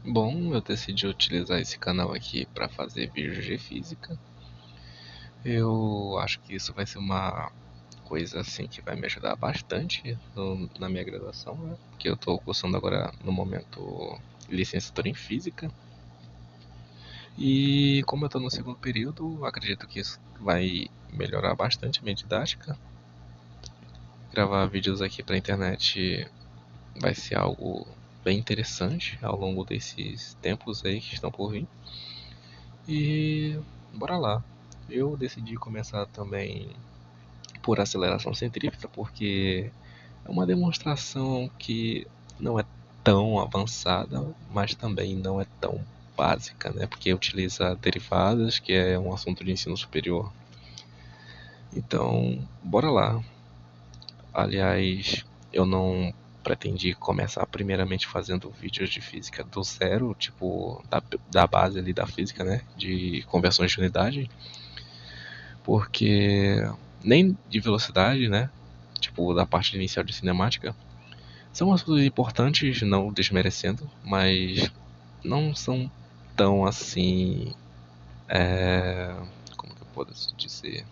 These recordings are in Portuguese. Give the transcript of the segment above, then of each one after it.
Bom, eu decidi utilizar esse canal aqui para fazer vídeos de física. Eu acho que isso vai ser uma coisa assim que vai me ajudar bastante na minha graduação, né? Porque eu estou cursando agora no momento licenciatura em física. E como eu estou no segundo período, acredito que isso vai melhorar bastante a minha didática. Gravar vídeos aqui para internet vai ser algo bem interessante ao longo desses tempos aí que estão por vir. E bora lá. Eu decidi começar também por aceleração centrípeta porque é uma demonstração que não é tão avançada, mas também não é tão básica, né? Porque utiliza derivadas, que é um assunto de ensino superior. Então, bora lá. Aliás, eu não pretendi começar primeiramente fazendo vídeos de física do zero, tipo da base ali da física, né? De conversões de unidade, porque nem de velocidade, né? Tipo, da parte inicial de cinemática, são assuntos importantes, não desmerecendo, mas não são tão assim. Como que eu posso dizer?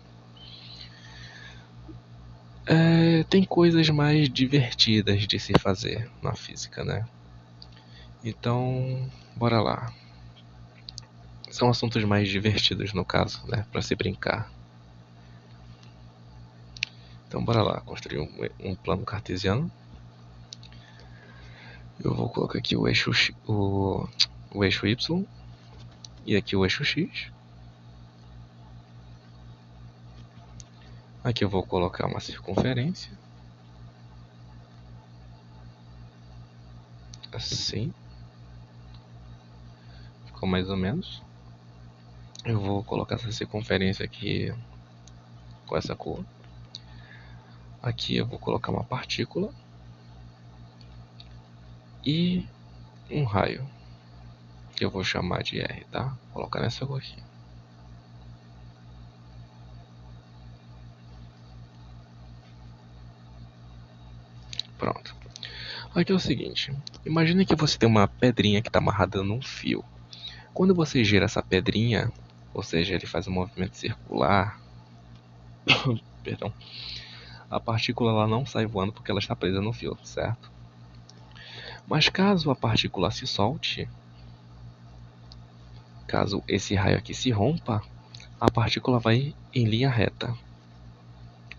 Tem coisas mais divertidas de se fazer na física, né? Então, bora lá. São assuntos mais divertidos no caso, né? Pra se brincar. Então, bora lá, construir um plano cartesiano. Eu vou colocar aqui o eixo Y e aqui o eixo X. Aqui eu vou colocar uma circunferência. Assim. Ficou mais ou menos. Eu vou colocar essa circunferência aqui com essa cor. Aqui eu vou colocar uma partícula. E um raio. Que eu vou chamar de R, tá? Vou colocar nessa cor aqui. Pronto. Aqui é o seguinte. Imagine que você tem uma pedrinha que está amarrada num fio. Quando você gira essa pedrinha, ou seja, ele faz um movimento circular, perdão, a partícula ela não sai voando porque ela está presa no fio, certo? Mas caso a partícula se solte, caso esse raio aqui se rompa, a partícula vai em linha reta.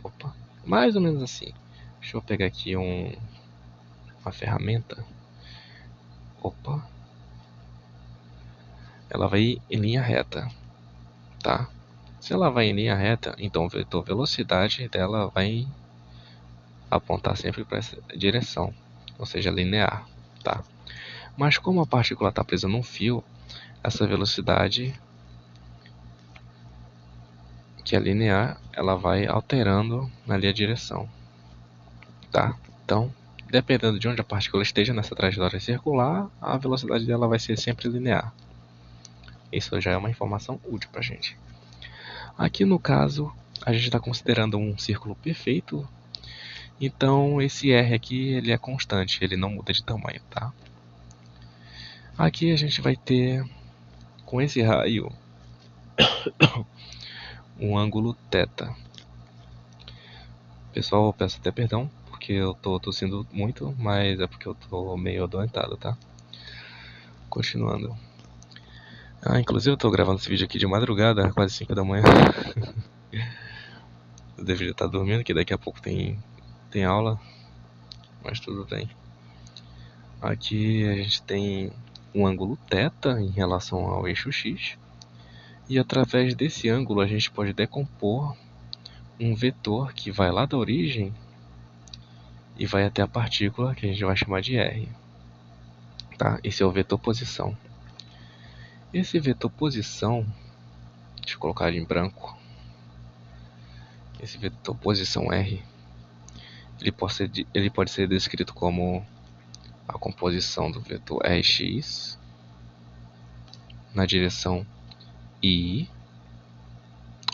Opa, mais ou menos assim. Deixa eu pegar aqui uma ferramenta. Opa, ela vai em linha reta, tá? Se ela vai em linha reta, então o vetor velocidade dela vai apontar sempre para essa direção, ou seja, linear, tá? Mas como a partícula está presa num fio, essa velocidade que é linear, ela vai alterando ali a direção, tá? Então, dependendo de onde a partícula esteja nessa trajetória circular, a velocidade dela vai ser sempre linear. Isso já é uma informação útil para a gente. Aqui no caso, a gente está considerando um círculo perfeito, então esse R aqui ele é constante, ele não muda de tamanho, tá? Aqui a gente vai ter, com esse raio, um ângulo θ. Pessoal, eu peço até perdão, porque eu tô tossindo muito, mas é porque eu tô meio adoentado, tá? Continuando. Inclusive eu tô gravando esse vídeo aqui de madrugada, quase 5 da manhã. Eu deveria estar dormindo, que daqui a pouco tem aula, mas tudo bem. Aqui a gente tem um ângulo θ em relação ao eixo X. E através desse ângulo a gente pode decompor um vetor que vai lá da origem e vai até a partícula que a gente vai chamar de R. Tá? Esse é o vetor posição. Esse vetor posição, deixa eu colocar ele em branco. Esse vetor posição R, ele pode ser descrito como a composição do vetor Rx na direção I.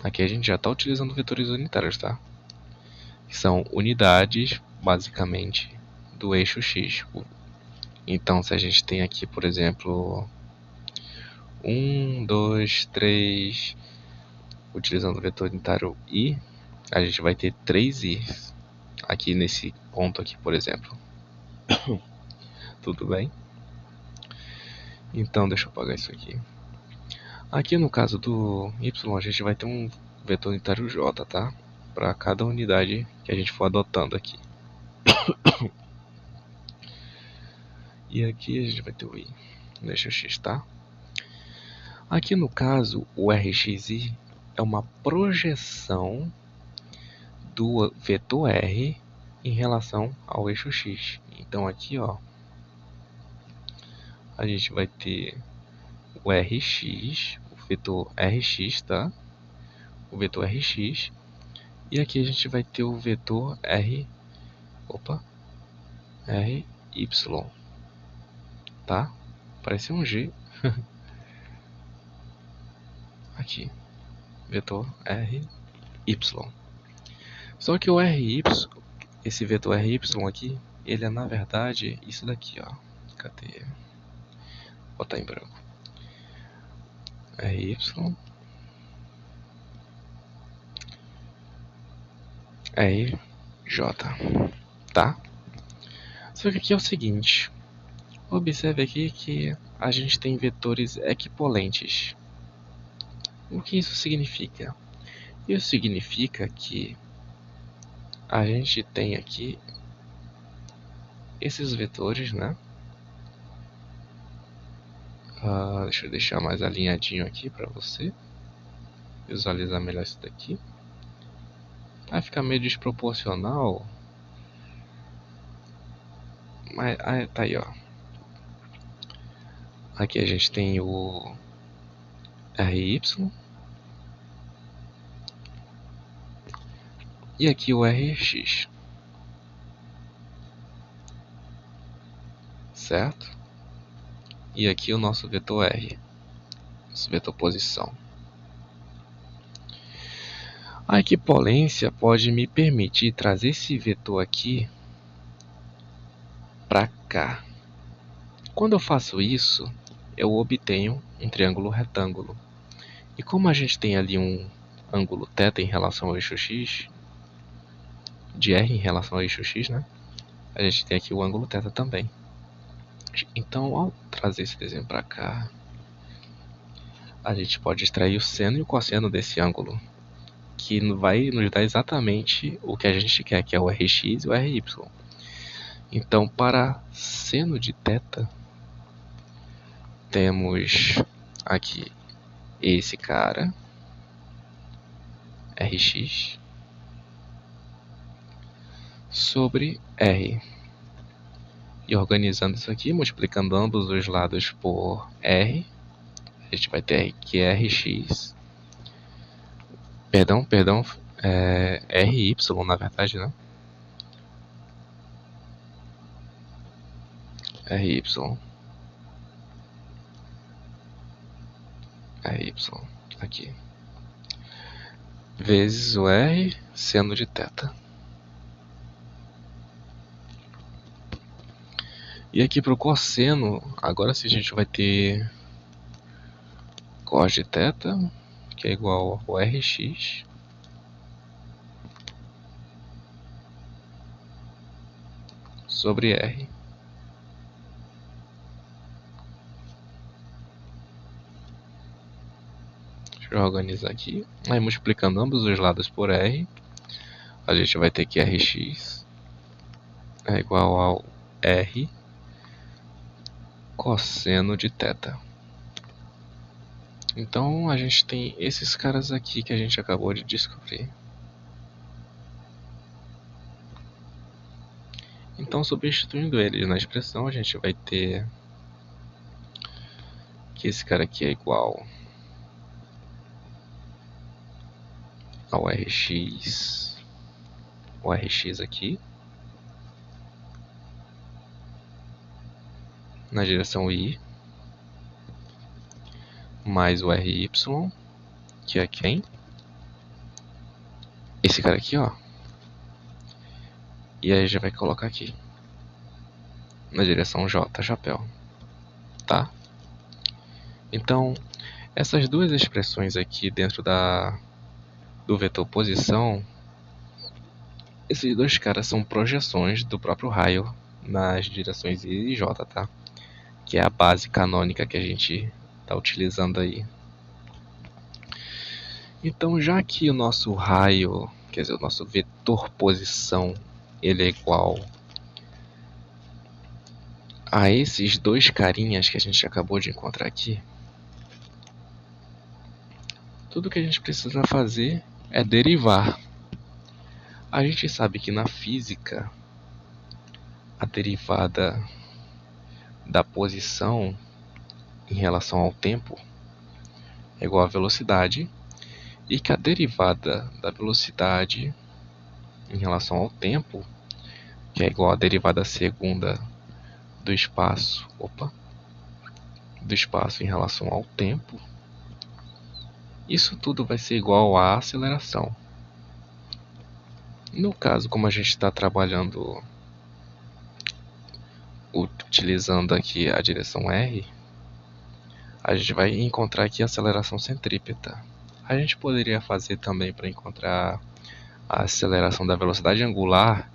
Aqui a gente já está utilizando vetores unitários, tá? Que são unidades, basicamente, do eixo X. Então, se a gente tem aqui, por exemplo, 1, 2, 3, utilizando o vetor unitário i, a gente vai ter 3i aqui nesse ponto aqui, por exemplo. Tudo bem? Então, deixa eu apagar isso aqui. Aqui no caso do y, a gente vai ter um vetor unitário j, tá? Para cada unidade que a gente for adotando aqui. E aqui a gente vai ter o i no eixo x, tá? Aqui no caso, o rxi é uma projeção do vetor r em relação ao eixo x. Então aqui, ó, a gente vai ter o rx, o vetor rx, tá? O vetor rx. E aqui a gente vai ter o vetor ry, tá? Parece um G. Aqui, vetor ry. Só que o ry, esse vetor ry aqui, ele é na verdade isso daqui, ó. Cadê? Vou botar em branco. ry, rj, tá? Só que aqui é o seguinte, observe aqui que a gente tem vetores equipolentes. O que isso significa? Isso significa que a gente tem aqui esses vetores, né? Deixa eu deixar mais alinhadinho aqui para você visualizar melhor isso daqui. Vai ficar meio desproporcional, mas tá aí, ó. Aqui a gente tem o ry e aqui o rx, certo? E aqui o nosso vetor r, nosso vetor posição. A equipolência pode me permitir trazer esse vetor aqui para cá. Quando eu faço isso, eu obtenho um triângulo retângulo. E como a gente tem ali um ângulo θ em relação ao eixo x, de r em relação ao eixo x, né? A gente tem aqui o ângulo θ também. Então, ao trazer esse desenho para cá, a gente pode extrair o seno e o cosseno desse ângulo, que vai nos dar exatamente o que a gente quer, que é o rx e o ry. Então, para seno de θ, temos aqui esse cara, rx, sobre r. E organizando isso aqui, multiplicando ambos os lados por r, a gente vai ter que rx, ry, na verdade, né? ry, aqui, vezes o r seno de θ. E aqui para o cosseno, agora sim a gente vai ter cos de θ, que é igual ao rx, sobre r. Deixa eu organizar aqui. Aí multiplicando ambos os lados por r, a gente vai ter que rx é igual ao r cosseno de θ. Então a gente tem esses caras aqui que a gente acabou de descobrir. Então, substituindo eles na expressão, a gente vai ter que esse cara aqui é igual ao rx, o rx aqui, na direção i, mais o ry, que é quem? Esse cara aqui, ó. E aí já vai colocar aqui. na direção J, chapéu, tá? Então, essas duas expressões aqui dentro do vetor posição, esses dois caras são projeções do próprio raio nas direções I e J, tá? Que é a base canônica que a gente está utilizando aí. Então, já que o nosso raio, quer dizer, o nosso vetor posição, ele é igual a esses dois carinhas que a gente acabou de encontrar aqui, tudo que a gente precisa fazer é derivar. A gente sabe que na física, a derivada da posição em relação ao tempo é igual à velocidade, e que a derivada da velocidade em relação ao tempo, que é igual à derivada segunda do espaço, do espaço em relação ao tempo, isso tudo vai ser igual à aceleração. No caso, como a gente está trabalhando utilizando aqui a direção R, a gente vai encontrar aqui a aceleração centrípeta. A gente poderia fazer também para encontrar a aceleração da velocidade angular,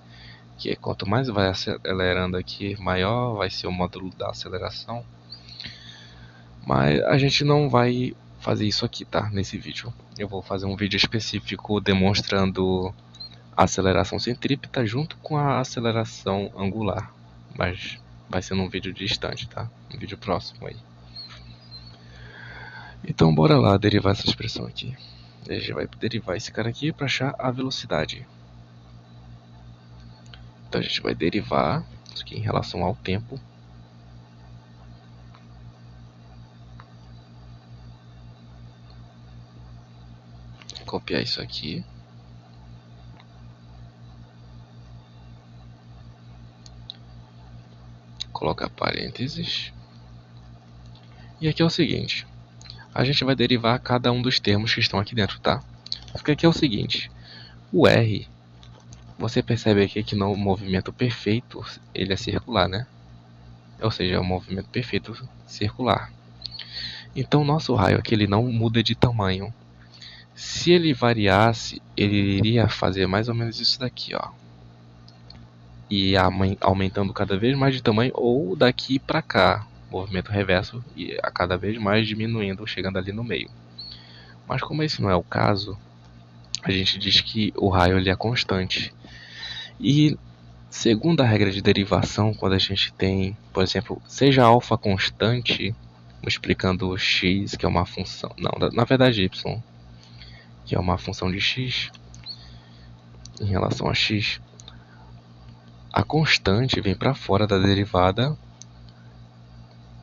que é quanto mais vai acelerando aqui, maior vai ser o módulo da aceleração. Mas a gente não vai fazer isso aqui, tá? Nesse vídeo. Eu vou fazer um vídeo específico demonstrando a aceleração centrípeta junto com a aceleração angular. Mas vai ser num vídeo distante, tá? Um vídeo próximo aí. Então bora lá derivar essa expressão aqui. A gente vai derivar esse cara aqui para achar a velocidade. Então a gente vai derivar isso aqui em relação ao tempo. Copiar isso aqui. Colocar parênteses. E aqui é o seguinte. A gente vai derivar cada um dos termos que estão aqui dentro, tá? Porque aqui é o seguinte. O R, você percebe aqui que no movimento perfeito, ele é circular, né? Ou seja, é um movimento perfeito circular. Então o nosso raio aqui ele não muda de tamanho. Se ele variasse, ele iria fazer mais ou menos isso daqui, ó. E aumentando cada vez mais de tamanho, ou daqui para cá, movimento reverso, e a cada vez mais diminuindo, chegando ali no meio. Mas como esse não é o caso, a gente diz que o raio ele é constante. E segundo a regra de derivação, quando a gente tem, por exemplo, seja alfa constante, multiplicando x, que é uma função, não, na verdade y, que é uma função de x em relação a x, a constante vem para fora da derivada,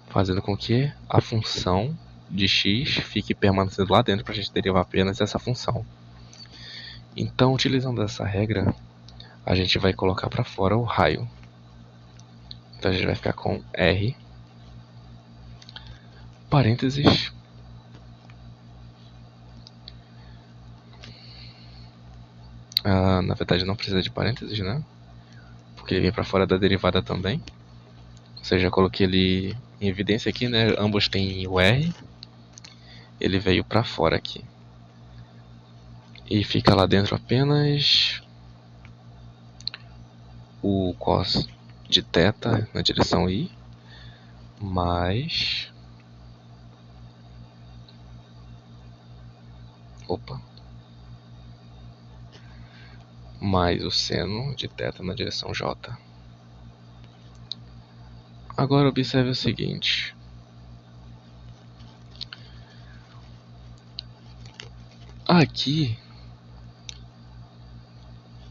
fazendo com que a função de x fique permanecendo lá dentro para a gente derivar apenas essa função. Então, utilizando essa regra, a gente vai colocar para fora o raio. Então a gente vai ficar com R, parênteses, na verdade não precisa de parênteses, né? Porque ele vem para fora da derivada também. Ou seja, eu coloquei ele em evidência aqui, né? Ambos têm o R. Ele veio para fora aqui. E fica lá dentro apenas o cos de θ na direção I, mais mais o seno de θ na direção J. Agora observe o seguinte. Aqui,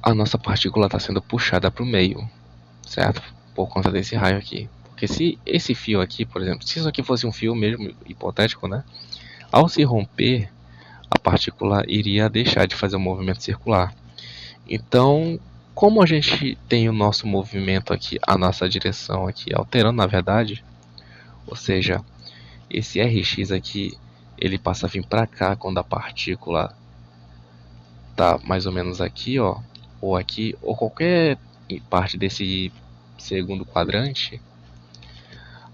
a nossa partícula está sendo puxada para o meio, certo? Por conta desse raio aqui. Porque se esse fio aqui, por exemplo, se isso aqui fosse um fio mesmo, hipotético, né? Ao se romper, a partícula iria deixar de fazer o movimento circular. Então, como a gente tem o nosso movimento aqui, a nossa direção aqui alterando na verdade, ou seja, esse Rx aqui, ele passa a vir para cá quando a partícula tá mais ou menos aqui, ó, ou aqui, ou qualquer parte desse segundo quadrante,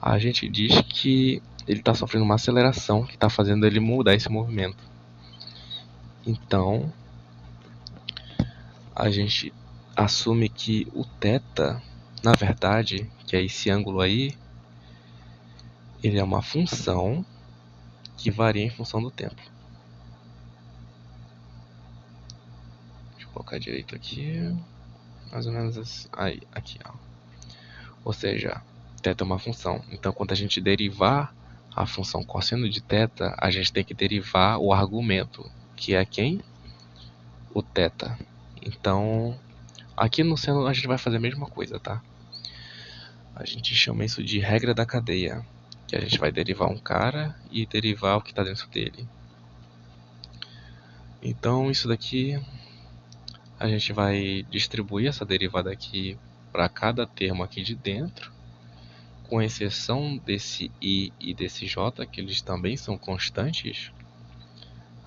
a gente diz que ele está sofrendo uma aceleração que está fazendo ele mudar esse movimento. Então, a gente assume que o θ, na verdade, que é esse ângulo aí, ele é uma função que varia em função do tempo. Deixa eu colocar direito aqui, mais ou menos assim. Aí, aqui, ó. Ou seja, θ é uma função. Então, quando a gente derivar a função cosseno de θ, a gente tem que derivar o argumento, que é quem? O θ. Então, aqui no seno a gente vai fazer a mesma coisa, tá? A gente chama isso de regra da cadeia, que a gente vai derivar um cara e derivar o que está dentro dele. Então, isso daqui, a gente vai distribuir essa derivada aqui para cada termo aqui de dentro, com exceção desse i e desse j, que eles também são constantes.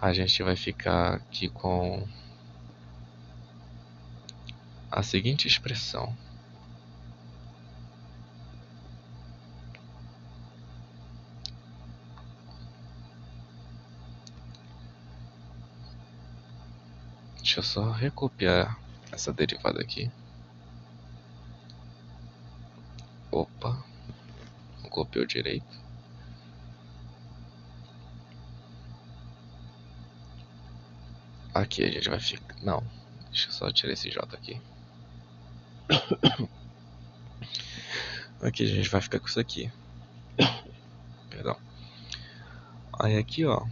A gente vai ficar aqui com a seguinte expressão. Deixa eu só recopiar essa derivada aqui. Opa, não copiou direito. Aqui a gente vai ficar... Não, deixa eu só tirar esse j aqui. Aqui a gente vai ficar com isso aqui. Perdão. Aí aqui, ó,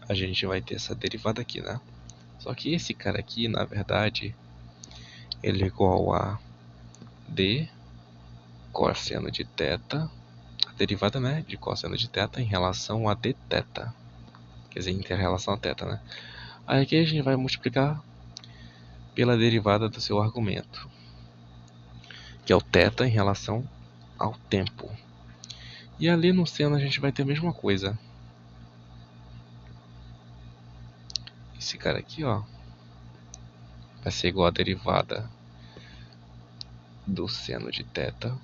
a gente vai ter essa derivada aqui, né? Só que esse cara aqui, na verdade, ele é igual a d cosseno de θ, a derivada, né, de cosseno de θ em relação a dθ. Quer dizer, em relação a θ, né? Aí aqui a gente vai multiplicar pela derivada do seu argumento, que é o θ em relação ao tempo. E ali no seno a gente vai ter a mesma coisa. Esse cara aqui, ó, vai ser igual a derivada do seno de θ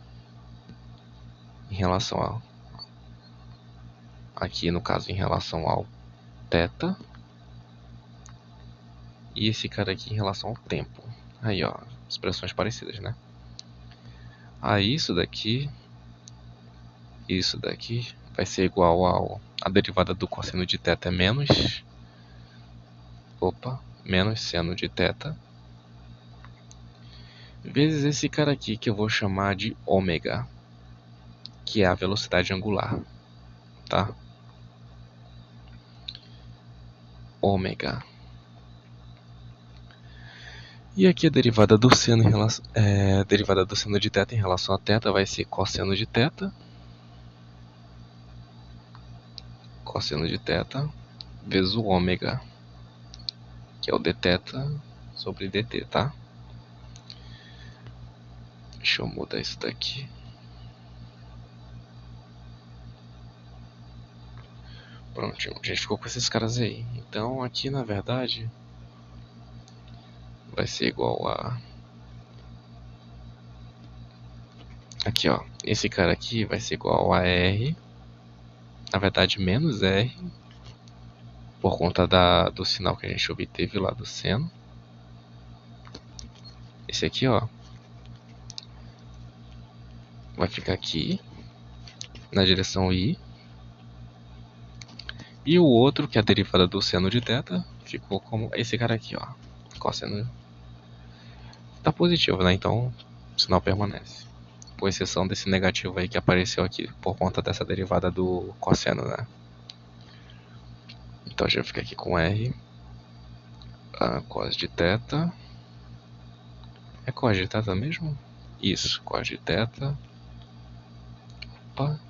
em relação ao... Aqui no caso em relação ao θ. E esse cara aqui em relação ao tempo. Aí, ó, expressões parecidas, né? Aí isso daqui vai ser igual a derivada do cosseno de θ é menos... menos seno de θ. Vezes esse cara aqui que eu vou chamar de ômega, que é a velocidade angular, tá? Ômega. E aqui a derivada do seno em relação, derivada do seno de θ em relação a θ vai ser cosseno de θ. Cosseno de θ vezes o ômega, que é o dθ sobre dt, tá? Deixa eu mudar isso daqui. Pronto, a gente ficou com esses caras aí. Então aqui na verdade vai ser igual a... Aqui, ó, esse cara aqui vai ser igual a R, na verdade menos R, por conta do sinal que a gente obteve lá do seno. Esse aqui, ó, vai ficar aqui, na direção I. E o outro, que é a derivada do seno de θ, ficou como esse cara aqui, ó, cosseno. Tá positivo, né? Então o sinal permanece, com exceção desse negativo aí que apareceu aqui por conta dessa derivada do cosseno, né? Então já fica aqui com R, cos de θ. É cos de θ mesmo? Isso, cos de θ. Opa.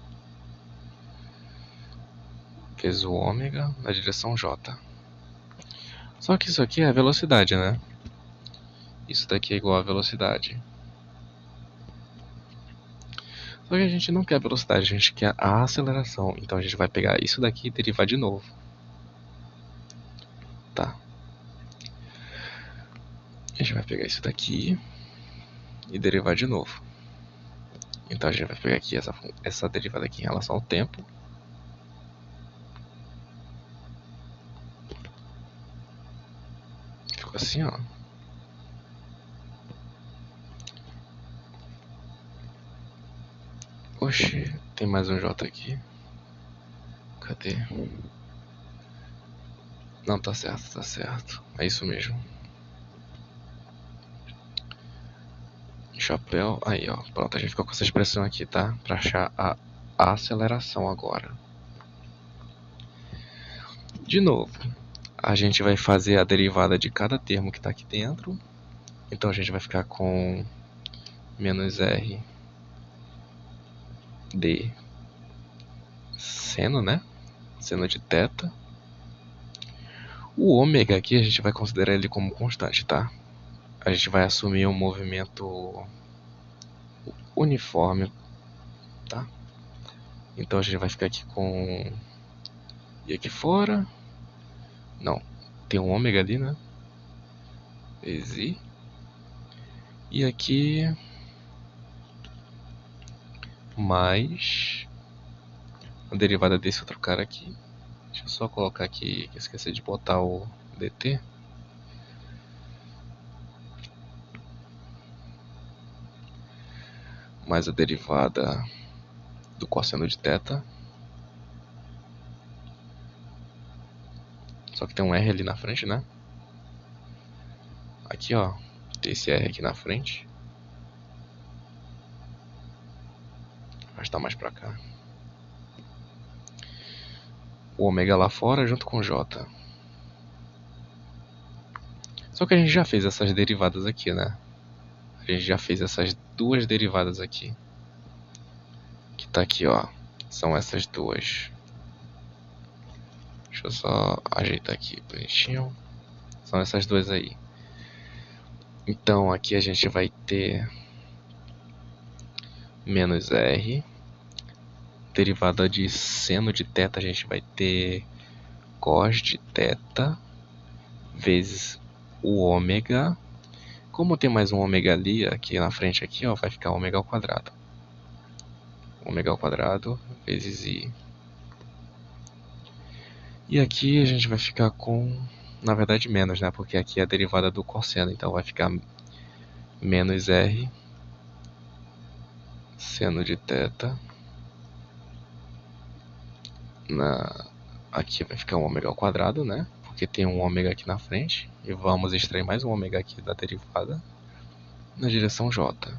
Vezes o ômega na direção J. Só que isso aqui é a velocidade, né? Isso daqui é igual a velocidade. Só que a gente não quer a velocidade, a gente quer a aceleração. Então a gente vai pegar isso daqui e derivar de novo. Tá. A gente vai pegar isso daqui e derivar de novo. Então a gente vai pegar aqui essa derivada aqui em relação ao tempo. Ficou assim, ó. Oxi, tem mais um J aqui. Cadê? Não, tá certo, tá certo. É isso mesmo. Chapéu, aí ó, pronto, a gente ficou com essa expressão aqui, tá? Pra achar a aceleração agora. De novo, a gente vai fazer a derivada de cada termo que tá aqui dentro. Então a gente vai ficar com menos R de seno, né? Seno de θ. O ômega aqui a gente vai considerar ele como constante, tá? A gente vai assumir um movimento uniforme, tá? Então a gente vai ficar aqui com... E aqui fora... Não, tem um ômega ali, né? Vezes I. E aqui... Mais... a derivada desse outro cara aqui. Deixa eu só colocar aqui, que eu esqueci de botar o dt. Mais a derivada do cosseno de θ. Só que tem um R ali na frente, né? Aqui, ó. Tem esse R aqui na frente. Mas tá mais pra cá. O ômega lá fora junto com J. Só que a gente já fez essas derivadas aqui, né? A gente já fez essas duas derivadas aqui. Que tá aqui, ó. São essas duas. Deixa eu só ajeitar aqui bonitinho. São essas duas aí. Então aqui a gente vai ter menos R. Derivada de seno de θ a gente vai ter cos de θ vezes o ômega. Como tem mais um ômega ali, aqui na frente aqui, ó, vai ficar ômega ao quadrado. Ômega ao quadrado vezes I. E aqui a gente vai ficar com, na verdade, menos, né? Porque aqui é a derivada do cosseno, então vai ficar menos R seno de θ. Aqui vai ficar um ômega ao quadrado, né? Porque tem um ômega aqui na frente. E vamos extrair mais um ômega aqui da derivada na direção J.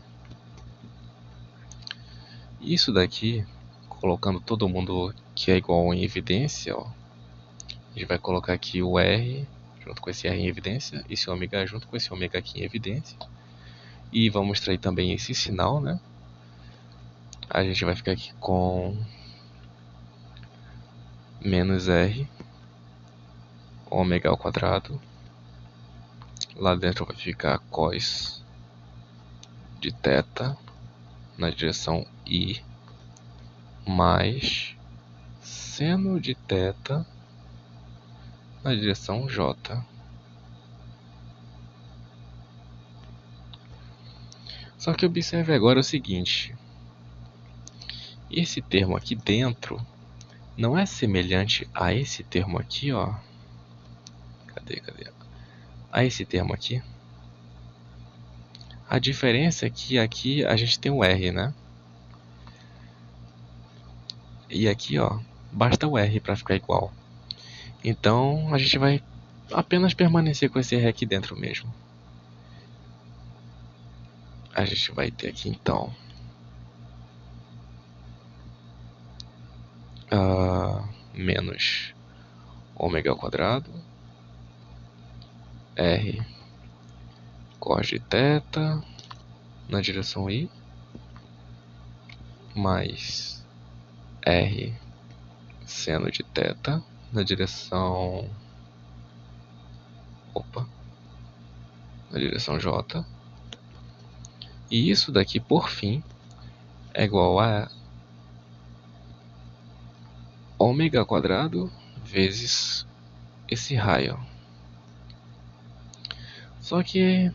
Isso daqui, colocando todo mundo que é igual em evidência, ó, a gente vai colocar aqui o R junto com esse R em evidência, esse ômega junto com esse ômega aqui em evidência. E vamos extrair também esse sinal, né? A gente vai ficar aqui com menos R ômega ao quadrado. Lá dentro vai ficar cos de θ na direção I mais seno de θ na direção J. Só que observe agora o seguinte. Esse termo aqui dentro não é semelhante a esse termo aqui, ó. Cadê? A esse termo aqui. A diferença é que aqui a gente tem o R, né? E aqui, ó, basta o R para ficar igual. Então a gente vai apenas permanecer com esse R aqui dentro mesmo. A gente vai ter aqui então menos ômega ao quadrado R cos de θ na direção I mais R seno de θ na direção na direção J. E isso daqui, por fim, é igual a ômega ao quadrado vezes esse raio. Só que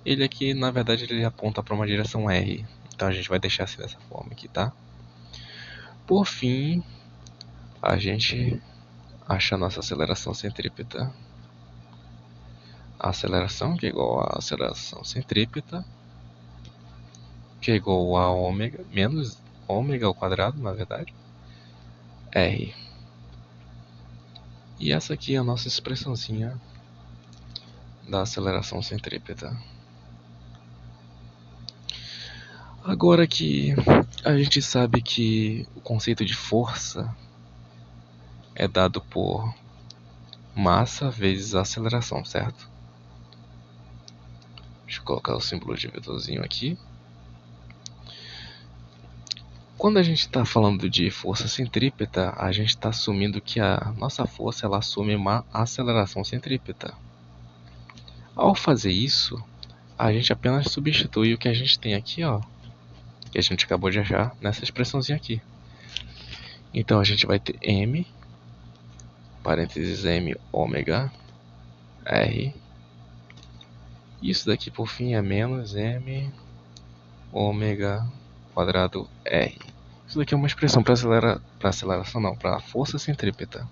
ele aqui, na verdade, ele aponta para uma direção R, Então a gente vai deixar assim dessa forma aqui, tá? Por fim, a gente acha a nossa aceleração centrípeta. A aceleração que é igual a aceleração centrípeta, que é igual a ômega, menos ômega ao quadrado, na verdade, R. E essa aqui é a nossa expressãozinha da aceleração centrípeta. Agora que a gente sabe que o conceito de força é dado por massa vezes aceleração, certo? Deixa eu colocar o símbolo de vetorzinho aqui. Quando a gente está falando de força centrípeta, a gente está assumindo que a nossa força ela assume uma aceleração centrípeta. Ao fazer isso, a gente apenas substitui o que a gente tem aqui, ó, que a gente acabou de achar nessa expressãozinha aqui. Então a gente vai ter m, parênteses m ômega r. Isso daqui por fim é menos m ômega quadrado r. Isso daqui é uma expressão para aceleração, não, para força centrípeta.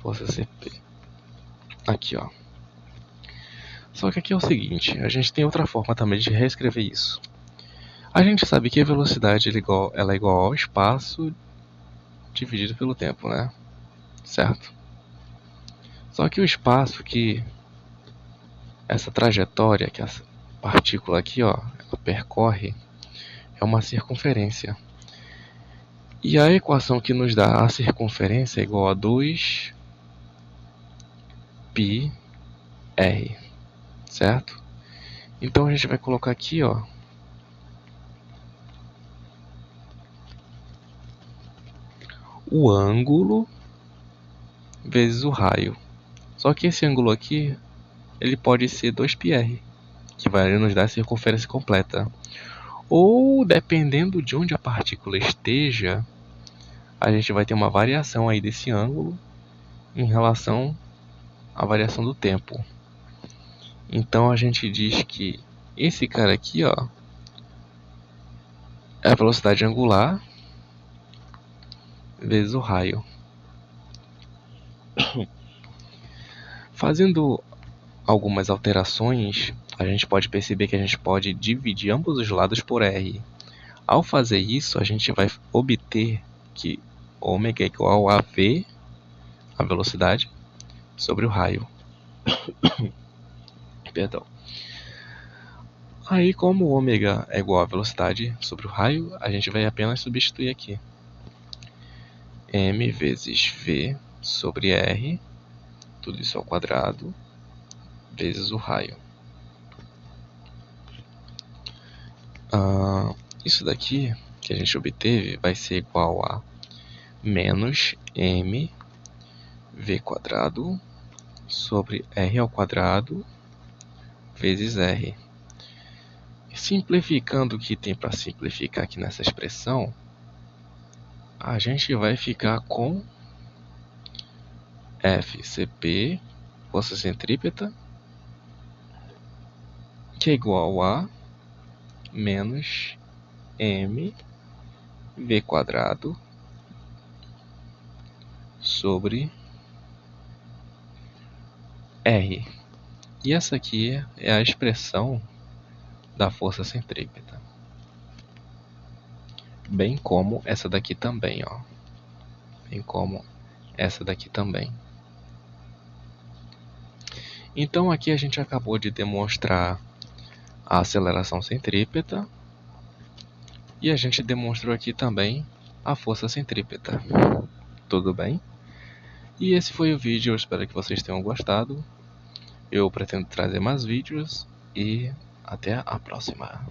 Força CP. Aqui, ó. Só que aqui é o seguinte, a gente tem outra forma também de reescrever isso. A gente sabe que a velocidade ela é igual ao espaço dividido pelo tempo, né? Certo? Só que o espaço que essa trajetória que essa partícula aqui, ó, ela percorre é uma circunferência. E a equação que nos dá a circunferência é igual a 2 πr, certo? Então a gente vai colocar aqui, ó, o ângulo vezes o raio. Só que esse ângulo aqui, ele pode ser 2πr, que vai nos dar a circunferência completa. Ou, dependendo de onde a partícula esteja, a gente vai ter uma variação aí desse ângulo em relação à variação do tempo. Então a gente diz que esse cara aqui, ó, é a velocidade angular vezes o raio. Fazendo algumas alterações, a gente pode perceber que a gente pode dividir ambos os lados por r. Ao fazer isso, a gente vai obter que ômega é igual a v, a velocidade, sobre o raio. Perdão. Aí, como ômega é igual a velocidade sobre o raio, a gente vai apenas substituir aqui. M vezes v sobre r, tudo isso ao quadrado, vezes o raio. Isso daqui que a gente obteve vai ser igual a menos m v quadrado sobre r ao quadrado vezes r. Simplificando o que tem para simplificar aqui nessa expressão, a gente vai ficar com FCP, força centrípeta, que é igual a menos m v quadrado sobre r. E essa aqui é a expressão da força centrípeta. Bem como essa daqui também, ó. Bem como essa daqui também. Então aqui a gente acabou de demonstrar a aceleração centrípeta e a gente demonstrou aqui também a força centrípeta. Tudo bem? E esse foi o vídeo, eu espero que vocês tenham gostado. Eu pretendo trazer mais vídeos e até a próxima.